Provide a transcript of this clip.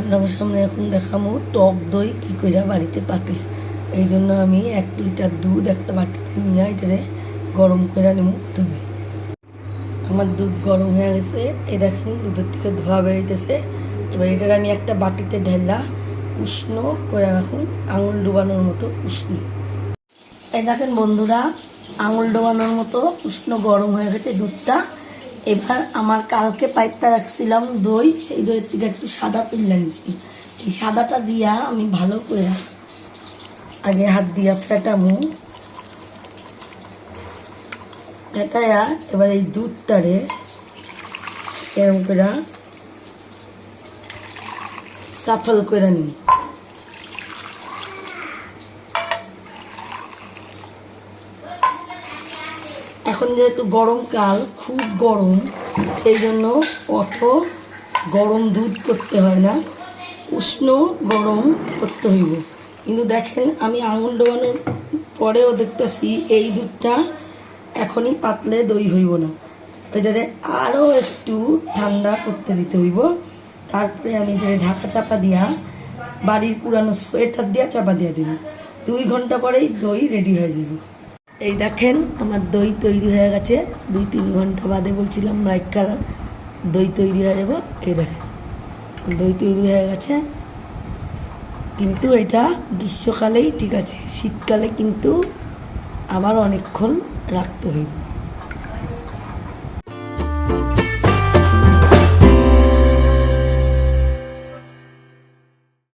আপনাদের সামনে এখন দেখাবো টক দই কী করে বাড়িতে পাতে। এই জন্য আমি 1 লিটার দুধ একটা বাটিতে নিয়ে এটারে গরম করে নেব। প্রথমে আমার দুধ গরম হয়ে গেছে, এই দেখেন দুধের থেকে ধোয়া বেরোইতেছে। এবার এটার আমি একটা বাটিতে ঢেলা উষ্ণ করে রাখুন, আঙুল ডুবানোর মতো উষ্ণ। এই দেখেন বন্ধুরা, আঙুল ডোবানোর মতো উষ্ণ গরম হয়ে গেছে দুধটা। এবার আমার কালকে পাইতে রাখছিলাম দই, সেই দইয়ের থেকে একটু সাদা পিল্লা নিচ্ছি। এই সাদাটা দিয়া আমি ভালো করে আগে হাত দিয়া ফেটামু। ফেটায়া এবার এই দুধটারে এরকম করে সাফল করে নিই। এখন যেহেতু গরমকাল, খুব গরম, সেই জন্য অত গরম দুধ করতে হয় না, উষ্ণ গরম করতে হইব। কিন্তু দেখেন আমি আঙুল ডোবানোর পরেও দেখতেছি এই দুধটা এখনই পাতলে দই হইব না, এটারে আরও একটু ঠান্ডা করতে দিতে হইব। তারপরে আমি এটারে ঢাকা চাপা দিয়া বাড়ির পুরানো সোয়েটার দিয়া চাপা দিয়া দিব। 2 ঘন্টা পরেই দই রেডি হয়ে যাব। এই দেখেন আমার দই তৈরি হয়ে গেছে। 2-3 ঘন্টা বাদে বলছিলাম মাইকার দই তৈরি হয়ে যাব। এই দেখেন দই তৈরি হয়ে গেছে। কিন্তু এটা গ্রীষ্মকালেই ঠিক আছে, শীতকালে কিন্তু আবার অনেকক্ষণ রাখতে হইব।